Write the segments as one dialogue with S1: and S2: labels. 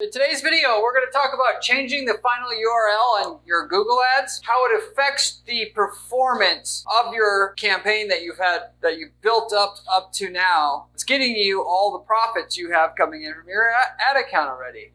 S1: In today's video, we're going to talk about changing the final URL on your Google Ads, how it affects the performance of your campaign that you've built up to now. It's getting you all the profits you have coming in from your ad account already.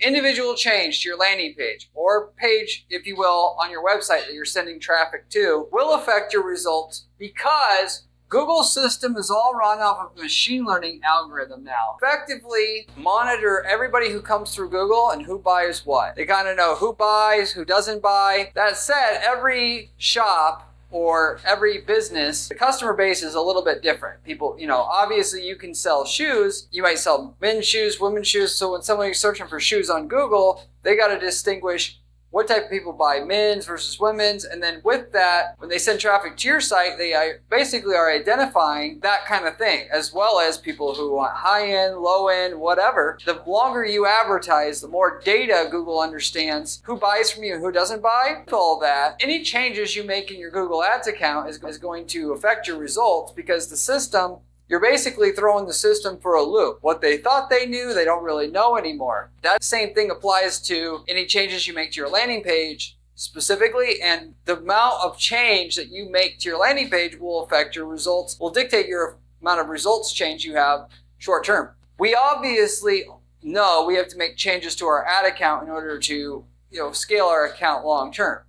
S1: Individual change to your landing page or page, if you will, on your website that you're sending traffic to will affect your results because Google's system is all run off of a machine learning algorithm now. Effectively monitor everybody who comes through Google and who buys what. They kind of know who buys, who doesn't buy. That said, every shop or every business, the customer base is a little bit different. People, obviously you can sell shoes. You might sell men's shoes, women's shoes. So when somebody's searching for shoes on Google, they got to distinguish what type of people buy men's versus women's. And then with that, when they send traffic to your site, they basically are identifying that kind of thing, as well as people who want high-end, low-end, whatever. The longer you advertise, the more data Google understands who buys from you and who doesn't buy. With all that, any changes you make in your Google Ads account is going to affect your results because the system, you're basically throwing the system for a loop. What they thought they knew, they don't really know anymore. That same thing applies to any changes you make to your landing page specifically, and the amount of change that you make to your landing page will affect your results, will dictate your amount of results change you have short term. We obviously know we have to make changes to our ad account in order to scale our account long term.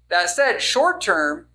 S1: That said, short term,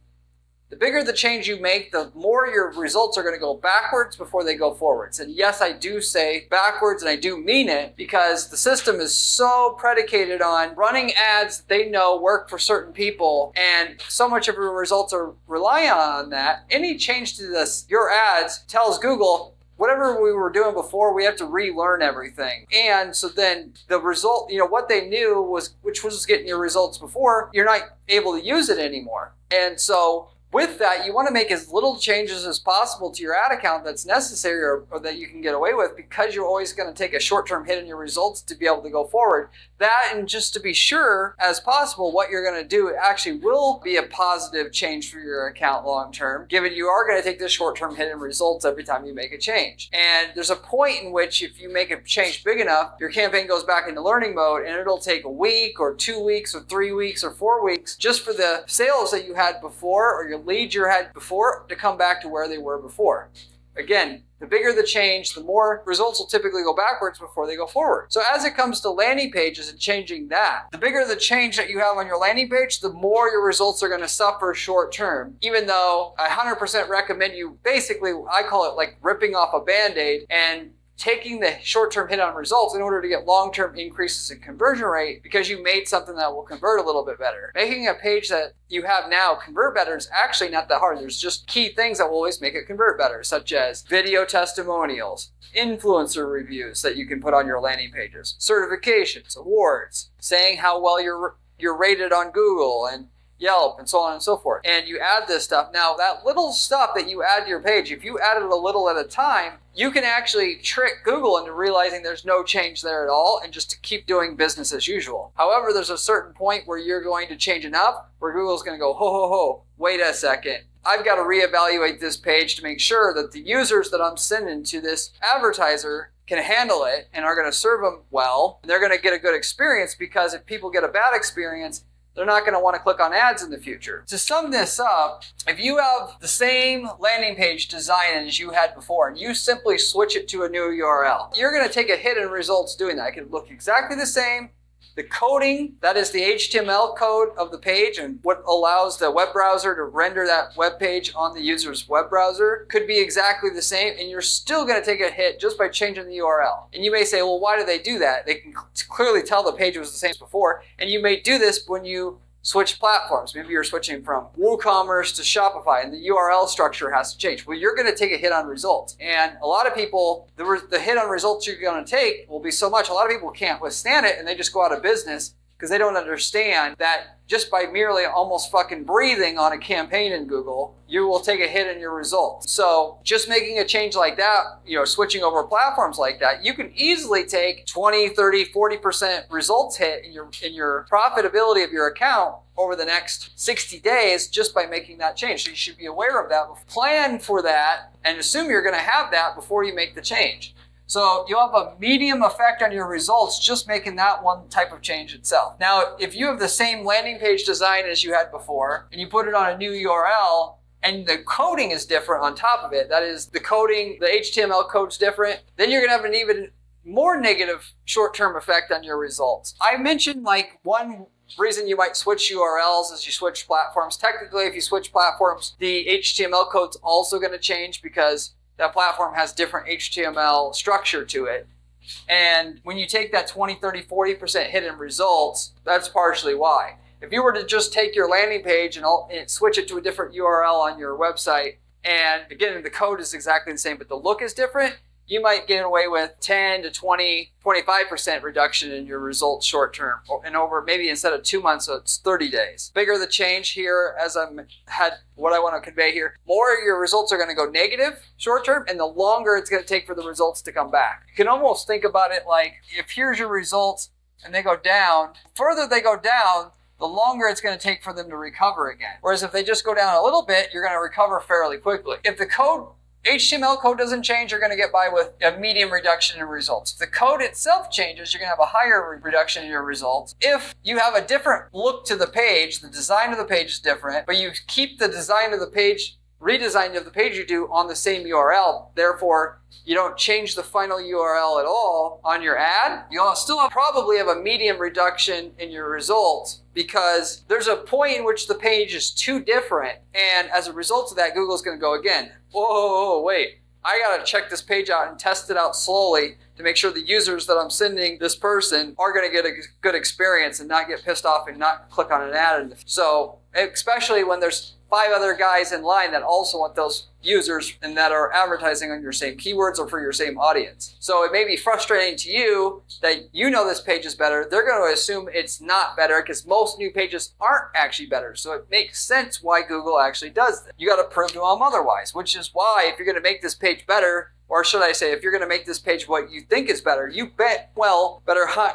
S1: the bigger the change you make, the more your results are going to go backwards before they go forwards. And yes, I do say backwards, and I do mean it, because the system is so predicated on running ads that they know work for certain people, and so much of your results are reliant on that. Any change to your ads tells Google, whatever we were doing before, we have to relearn everything. And so then the result, what they knew was, which was getting your results before, you're not able to use it anymore. And so with that, you want to make as little changes as possible to your ad account that's necessary or that you can get away with, because you're always going to take a short-term hit in your results to be able to go forward. That, and just to be sure as possible, what you're going to do actually will be a positive change for your account long-term, given you are going to take this short-term hit in results every time you make a change. And there's a point in which if you make a change big enough, your campaign goes back into learning mode, and it'll take a week or 2 weeks or 3 weeks or 4 weeks just for the sales that you had before or your leads you had before to come back to where they were before. Again, the bigger the change, the more results will typically go backwards before they go forward. So as it comes to landing pages and changing that, the bigger the change that you have on your landing page, the more your results are going to suffer short term. Even though I 100% recommend you, basically, I call it like ripping off a Band-Aid and taking the short-term hit on results in order to get long-term increases in conversion rate, because you made something that will convert a little bit better. Making a page that you have now convert better is actually not that hard. There's just key things that will always make it convert better, such as video testimonials, influencer reviews that you can put on your landing pages, certifications, awards, saying how well you're rated on Google and Yelp, and so on and so forth. And you add this stuff. Now, that little stuff that you add to your page, if you add it a little at a time, you can actually trick Google into realizing there's no change there at all and just to keep doing business as usual. However, there's a certain point where you're going to change enough where Google's going to go, ho, wait a second. I've got to reevaluate this page to make sure that the users that I'm sending to this advertiser can handle it and are going to serve them well. And they're going to get a good experience, because if people get a bad experience, they're not going to want to click on ads in the future. To sum this up, if you have the same landing page design as you had before and you simply switch it to a new URL, you're going to take a hit in results doing that. It can look exactly the same. The coding, that is the HTML code of the page and what allows the web browser to render that web page on the user's web browser, could be exactly the same, and you're still going to take a hit just by changing the URL. And you may say, well, why do they do that? They can clearly tell the page was the same as before, and you may do this when you switch platforms. Maybe you're switching from WooCommerce to Shopify and the URL structure has to change. Well, you're going to take a hit on results. And a lot of people, the hit on results you're going to take will be so much, a lot of people can't withstand it and they just go out of business because they don't understand that just by merely almost fucking breathing on a campaign in Google, you will take a hit in your results. So just making a change like that, switching over platforms like that, you can easily take 20, 30, 40% results hit in your profitability of your account over the next 60 days just by making that change. So you should be aware of that. Plan for that and assume you're going to have that before you make the change. So you'll have a medium effect on your results just making that one type of change itself. Now, if you have the same landing page design as you had before and you put it on a new URL and the coding is different on top of it, that is the coding, the HTML code's different, then you're going to have an even more negative short-term effect on your results. I mentioned like one reason you might switch URLs is you switch platforms. Technically, if you switch platforms, the HTML code's also going to change because that platform has different HTML structure to it. And when you take that 20, 30, 40% hit in results, that's partially why. If you were to just take your landing page and switch it to a different URL on your website, and again, the code is exactly the same, but the look is different, you might get away with 10 to 20, 25% reduction in your results short term. And over maybe instead of 2 months, so it's 30 days. Bigger the change here, as what I want to convey here, more your results are going to go negative short term, and the longer it's going to take for the results to come back. You can almost think about it like if here's your results and they go down, further they go down, the longer it's going to take for them to recover again. Whereas if they just go down a little bit, you're going to recover fairly quickly. If the HTML code doesn't change, you're going to get by with a medium reduction in results. If the code itself changes, you're going to have a higher reduction in your results. If you have a different look to the page, the design of the page is different, but you keep the design of the page, redesign of the page you do on the same URL, therefore you don't change the final URL at all on your ad, you'll still probably have a medium reduction in your results because there's a point in which the page is too different, and as a result of that, Google's going to go again, whoa, wait, I got to check this page out and test it out slowly to make sure the users that I'm sending this person are going to get a good experience and not get pissed off and not click on an ad. So especially when there's 5 other guys in line that also want those users and that are advertising on your same keywords or for your same audience. So it may be frustrating to you that you know this page is better. They're going to assume it's not better because most new pages aren't actually better. So it makes sense why Google actually does this. You got to prove to them otherwise, which is why if you're going to make this page better, or should I say, if you're going to make this page what you think is better, you better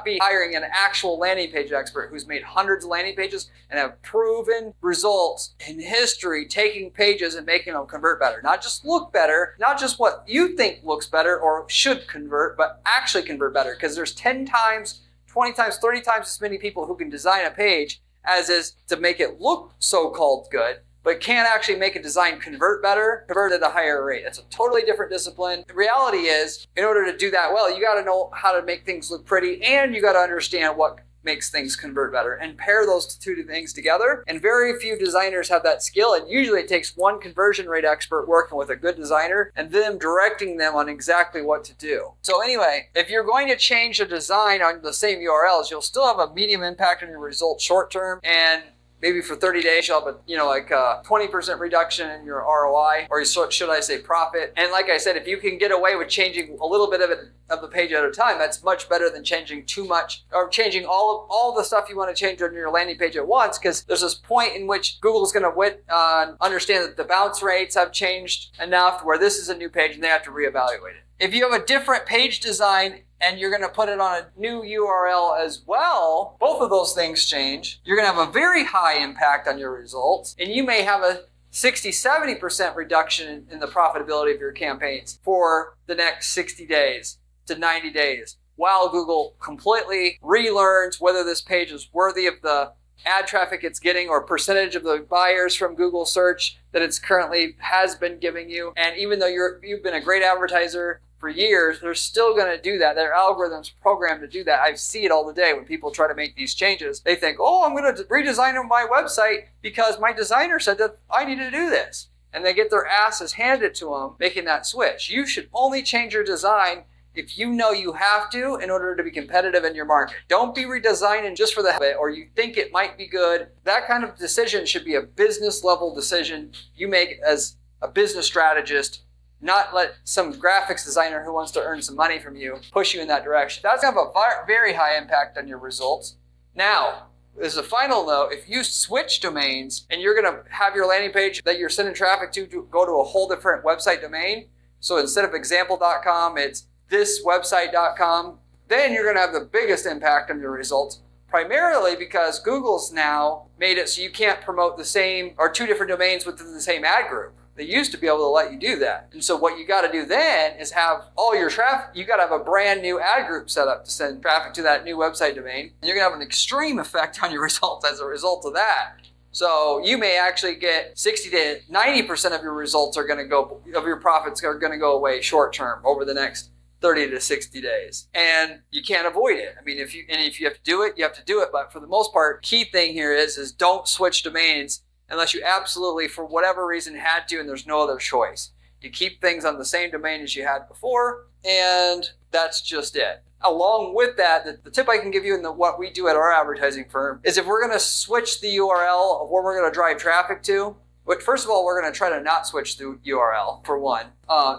S1: be hiring an actual landing page expert who's made hundreds of landing pages and have proven results in history, taking pages and making them convert better. Not just look better, not just what you think looks better or should convert, but actually convert better. Because there's 10 times, 20 times, 30 times as many people who can design a page as is to make it look so-called good, but can't actually make a design convert at a higher rate. It's a totally different discipline. The reality is, in order to do that well, you got to know how to make things look pretty, and you got to understand what makes things convert better and pair those two things together. And very few designers have that skill. And usually it takes one conversion rate expert working with a good designer and them directing them on exactly what to do. So anyway, if you're going to change a design on the same URLs, you'll still have a medium impact on your results short term, and maybe for 30 days, you'll have a 20% reduction in your ROI, or should I say profit. And like I said, if you can get away with changing a little bit of the page at a time, that's much better than changing too much or changing all the stuff you want to change on your landing page at once, because there's this point in which Google's going to understand that the bounce rates have changed enough where this is a new page and they have to reevaluate it. If you have a different page design and you're going to put it on a new URL as well, both of those things change. You're going to have a very high impact on your results, and you may have a 60-70% reduction in the profitability of your campaigns for the next 60 days to 90 days, while Google completely relearns whether this page is worthy of the ad traffic it's getting or percentage of the buyers from Google search that it's currently has been giving you. And even though you've been a great advertiser for years, they're still going to do that. Their algorithm's programmed to do that. I see it all the day when people try to make these changes. They think, I'm going to redesign my website because my designer said that I need to do this. And they get their asses handed to them making that switch. You should only change your design if you know you have to in order to be competitive in your market. Don't be redesigning just for the hell of it, or you think it might be good. That kind of decision should be a business level decision you make as a business strategist, not let some graphics designer who wants to earn some money from you push you in that direction. That's going to have a very high impact on your results. Now, as a final note, if you switch domains and you're going to have your landing page that you're sending traffic to go to a whole different website domain, so instead of example.com, it's thiswebsite.com, then you're going to have the biggest impact on your results, primarily because Google's now made it so you can't promote the same or two different domains within the same ad group. They used to be able to let you do that. And so what you got to do then is have all your traffic, you got to have a brand new ad group set up to send traffic to that new website domain. And you're going to have an extreme effect on your results as a result of that. So you may actually get 60 to 90% of your results are going to go, of your profits are going to go away short term over the next 30 to 60 days. And you can't avoid it. I mean, if you have to do it, you have to do it. But for the most part, key thing here is don't switch domains unless you absolutely, for whatever reason, had to and there's no other choice. You keep things on the same domain as you had before, and that's just it. Along with that, the tip I can give you in what we do at our advertising firm is if we're going to switch the URL of where we're going to drive traffic to, but first of all, we're going to try to not switch the URL, for one,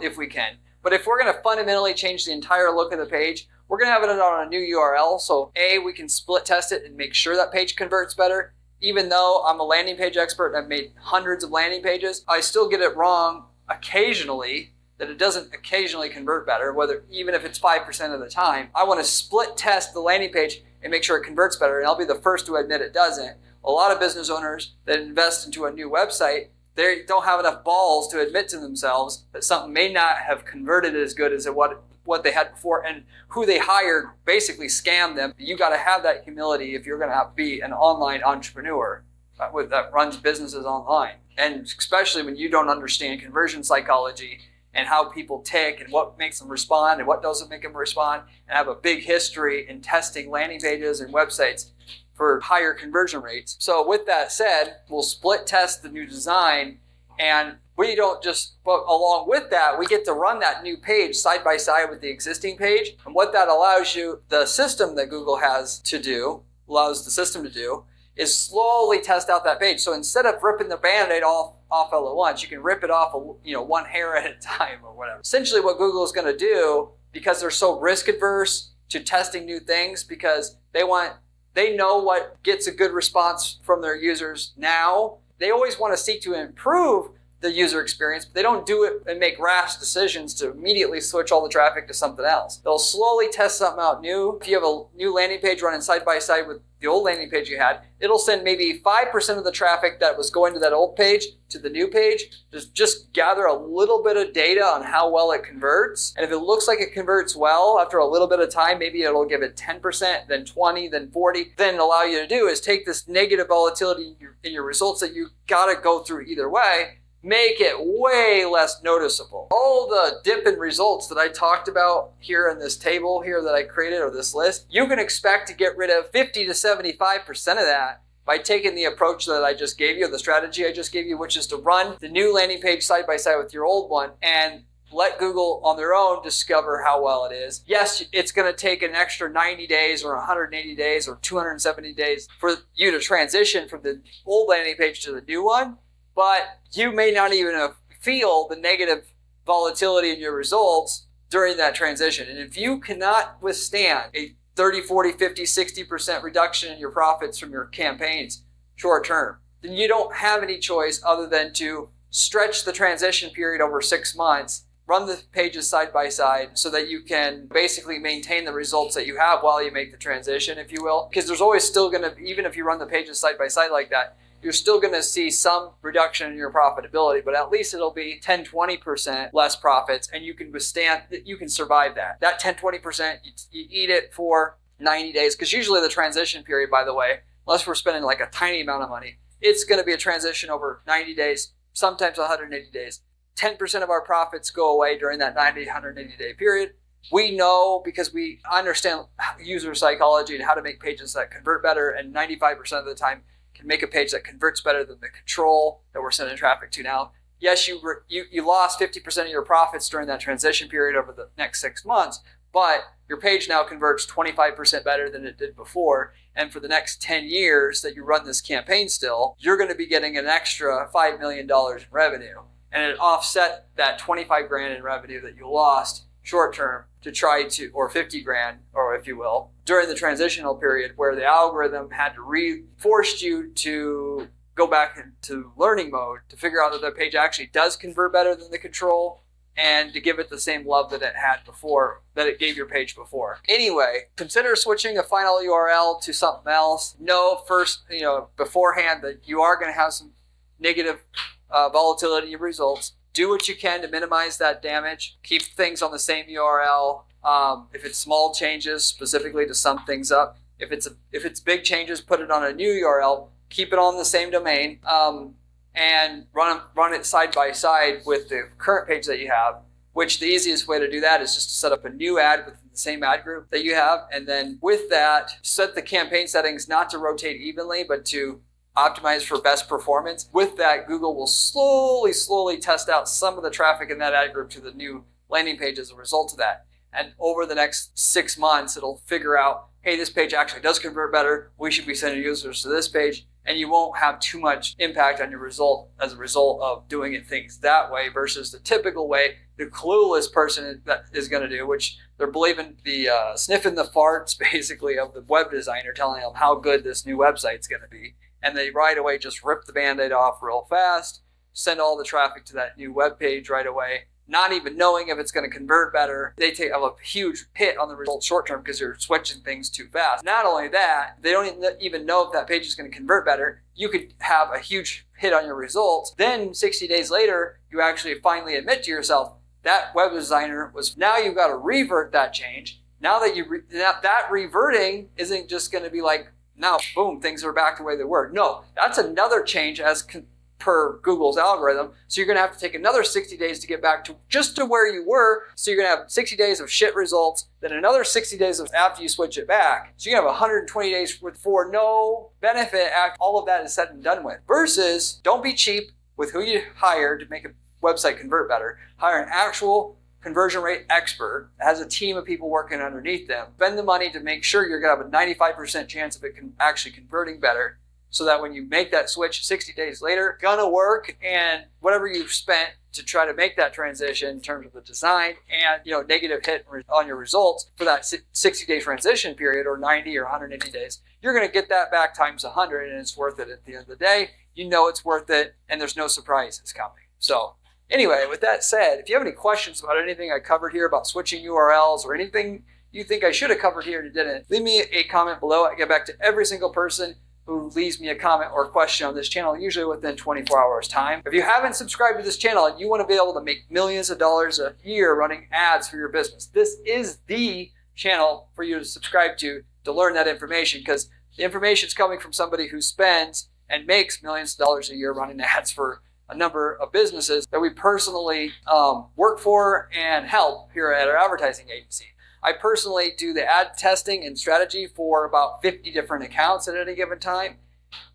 S1: if we can. But if we're going to fundamentally change the entire look of the page, we're going to have it on a new URL. So A, we can split test it and make sure that page converts better. Even though I'm a landing page expert and I've made hundreds of landing pages, I still get it wrong occasionally, that it doesn't occasionally convert better, even if it's 5% of the time. I want to split test the landing page and make sure it converts better, and I'll be the first to admit it doesn't. A lot of business owners that invest into a new website, they don't have enough balls to admit to themselves that something may not have converted as good as what they had before, and who they hired basically scammed them. You got to have that humility if you're going to be an online entrepreneur that runs businesses online. And especially when you don't understand conversion psychology and how people tick and what makes them respond and what doesn't make them respond, and have a big history in testing landing pages and websites for higher conversion rates. So with that said, we'll split test the new design, and we don't just, but along with that, we get to run that new page side by side with the existing page. And what that allows you, the system that Google has to do, allows the system to do, is slowly test out that page. So instead of ripping the Band-Aid off all at once, you can rip it off, one hair at a time or whatever. Essentially what Google is going to do, because they're so risk adverse to testing new things, because they know what gets a good response from their users now. They always want to seek to improve the user experience, but they don't do it and make rash decisions to immediately switch all the traffic to something else. They'll slowly test something out new. If you have a new landing page running side by side with the old landing page you had, it'll send maybe 5% of the traffic that was going to that old page to the new page. Just gather a little bit of data on how well it converts. And if it looks like it converts well, after a little bit of time, maybe it'll give it 10%, then 20, then 40. Then allow you to do is take this negative volatility in your results that you gotta go through either way, make it way less noticeable. All the dip in results that I talked about here in this table here that I created, or this list, you can expect to get rid of 50 to 75% of that by taking the approach that I just gave you, the strategy I just gave you, which is to run the new landing page side by side with your old one and let Google on their own discover how well it is. Yes, it's going to take an extra 90 days or 180 days or 270 days for you to transition from the old landing page to the new one. But you may not even feel the negative volatility in your results during that transition. And if you cannot withstand a 30, 40, 50, 60% reduction in your profits from your campaigns short term, then you don't have any choice other than to stretch the transition period over 6 months, run the pages side by side so that you can basically maintain the results that you have while you make the transition, if you will. Because there's always still going to, even if you run the pages side by side like that, you're still going to see some reduction in your profitability, but at least it'll be 10, 20% less profits, and you can survive that. That 10, 20%, you eat it for 90 days, because usually the transition period, by the way, unless we're spending like a tiny amount of money, it's going to be a transition over 90 days, sometimes 180 days. 10% of our profits go away during that 90, 180 day period. We know, because we understand user psychology and how to make pages that convert better, and 95% of the time can make a page that converts better than the control that we're sending traffic to now. Yes, you lost 50% of your profits during that transition period over the next 6 months, but your page now converts 25% better than it did before. And for the next 10 years that you run this campaign still, you're going to be getting an extra $5 million in revenue. And it offset that 25 grand in revenue that you lost short term to try to, or 50 grand, or if you will, during the transitional period where the algorithm had to forced you to go back into learning mode to figure out that the page actually does convert better than the control, and to give it the same love that it had before, that it gave your page before. Anyway, consider switching a final URL to something else. Know first, beforehand that you are going to have some negative volatility of results. Do what you can to minimize that damage. Keep things on the same URL. If it's small changes, specifically to sum things up. If it's big changes, put it on a new URL. Keep it on the same domain. And run it side by side with the current page that you have, which the easiest way to do that is just to set up a new ad within the same ad group that you have. And then with that, set the campaign settings not to rotate evenly, but to optimize for best performance. With that, Google will slowly test out some of the traffic in that ad group to the new landing page as a result of that. And over the next 6 months, it'll figure out, hey, this page actually does convert better. We should be sending users to this page. And you won't have too much impact on your result as a result of doing things that way versus the typical way the clueless person that is going to do, which they're believing the sniffing the farts basically of the web designer telling them how good this new website's going to be. And they right away just rip the Band-Aid off real fast, send all the traffic to that new web page right away, not even knowing if it's going to convert better. They take a huge hit on the results short term because you're switching things too fast. Not only that, they don't even know if that page is going to convert better. You could have a huge hit on your results. Then 60 days later, you actually finally admit to yourself, that web designer now you've got to revert that change. Now that that reverting isn't just going to be like, now boom, things are back the way they were. No, that's another change per Google's algorithm. So you're going to have to take another 60 days to get back to where you were. So you're going to have 60 days of shit results, then another 60 days after you switch it back. So you have 120 days for no benefit after all of that is said and done with. Versus, don't be cheap with who you hire to make a website convert better. Hire an actual conversion rate expert that has a team of people working underneath them. Spend the money to make sure you're going to have a 95% chance of it actually converting better. So that when you make that switch 60 days later, gonna work, and whatever you've spent to try to make that transition in terms of the design and negative hit on your results for that 60-day transition period, or 90 or 180 days, you're gonna get that back times 100, and it's worth it at the end of the day. You know it's worth it, and there's no surprises coming. So anyway, with that said, if you have any questions about anything I covered here about switching URLs or anything you think I should have covered here and didn't, leave me a comment below. I get back to every single person who leaves me a comment or a question on this channel, usually within 24 hours time. If you haven't subscribed to this channel and you want to be able to make millions of dollars a year running ads for your business, this is the channel for you to subscribe to learn that information, because the information is coming from somebody who spends and makes millions of dollars a year running ads for a number of businesses that we personally work for and help here at our advertising agency. I personally do the ad testing and strategy for about 50 different accounts at any given time.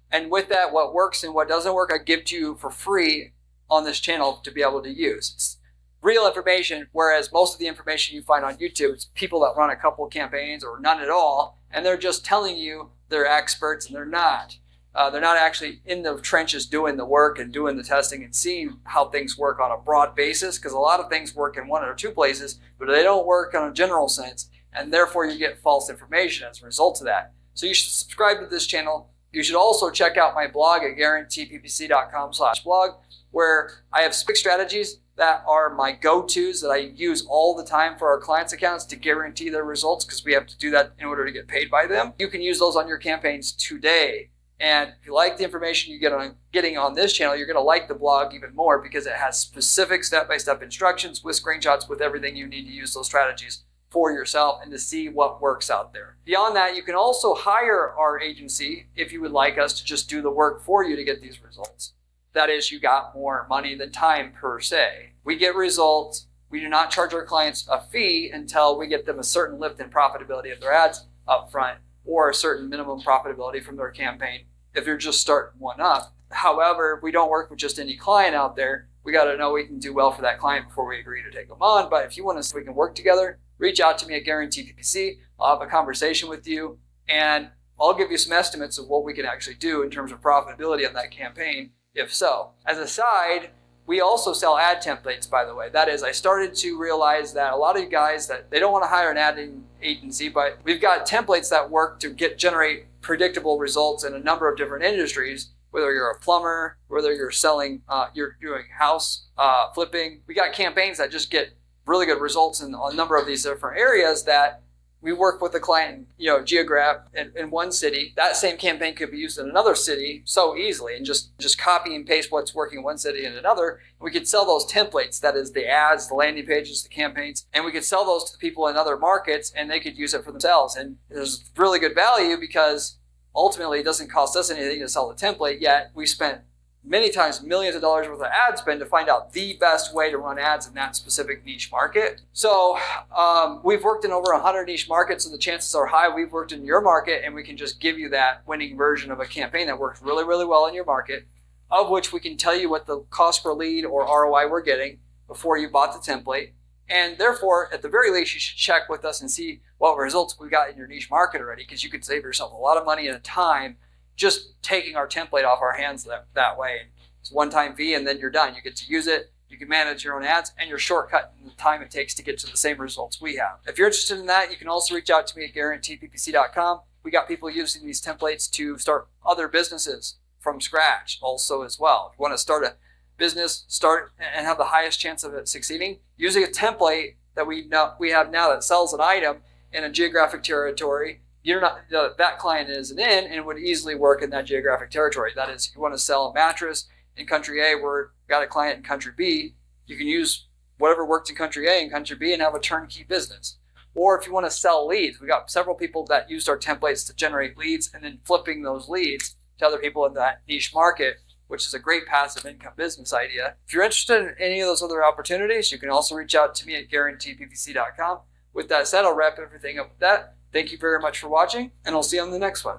S1: And with that, what works and what doesn't work, I give to you for free on this channel to be able to use. It's real information, whereas most of the information you find on YouTube is people that run a couple campaigns or none at all, and they're just telling you they're experts, and they're not. They're not actually in the trenches doing the work and doing the testing and seeing how things work on a broad basis, because a lot of things work in one or two places, but they don't work on a general sense, and therefore you get false information as a result of that. So you should subscribe to this channel. You should also check out my blog at guaranteeppc.com/blog, where I have 6 strategies that are my go-tos that I use all the time for our clients' accounts to guarantee their results, because we have to do that in order to get paid by them. You can use those on your campaigns today. And if you like the information you get getting on this channel, you're going to like the blog even more, because it has specific step-by-step instructions with screenshots with everything you need to use those strategies for yourself and to see what works out there. Beyond that, you can also hire our agency if you would like us to just do the work for you to get these results. That is, you got more money than time per se. We get results. We do not charge our clients a fee until we get them a certain lift in profitability of their ads up front, or a certain minimum profitability from their campaign if you're just starting one up. However, we don't work with just any client out there. We got to know we can do well for that client before we agree to take them on. But if you want to see we can work together, reach out to me at Guarantee PPC. I'll have a conversation with you, and I'll give you some estimates of what we can actually do in terms of profitability on that campaign, if so. As a side, We also sell ad templates, by the way. That is, I started to realize that a lot of you guys that they don't want to hire an ad agency, but we've got templates that work to generate predictable results in a number of different industries. Whether you're a plumber, whether you're selling, you're doing house flipping. We got campaigns that just get really good results in a number of these different areas that we work with a client, in one city. That same campaign could be used in another city so easily, and just copy and paste what's working in one city in another. We could sell those templates, that is the ads, the landing pages, the campaigns, and we could sell those to people in other markets and they could use it for themselves. And there's really good value because ultimately it doesn't cost us anything to sell the template, yet we spent many times millions of dollars worth of ad spend to find out the best way to run ads in that specific niche market. So we've worked in over 100 niche markets, and the chances are high we've worked in your market, and we can just give you that winning version of a campaign that works really, really well in your market, of which we can tell you what the cost per lead or ROI we're getting before you bought the template. And therefore, at the very least, you should check with us and see what results we got in your niche market already, because you could save yourself a lot of money and time just taking our template off our hands that way. It's a one-time fee, and then you're done. You get to use it, you can manage your own ads, and you're shortcutting the time it takes to get to the same results we have. If you're interested in that, you can also reach out to me at guaranteedppc.com. We got people using these templates to start other businesses from scratch also as well. If you want to start a business, start and have the highest chance of it succeeding, using a template that we have now that sells an item in a geographic territory, that client isn't in, and it would easily work in that geographic territory. That is, if you want to sell a mattress in country A, we've got a client in country B, you can use whatever worked in country A and country B and have a turnkey business. Or if you want to sell leads, we got several people that used our templates to generate leads and then flipping those leads to other people in that niche market, which is a great passive income business idea. If you're interested in any of those other opportunities, you can also reach out to me at guaranteedppc.com. With that said, I'll wrap everything up with that. Thank you very much for watching, and I'll see you on the next one.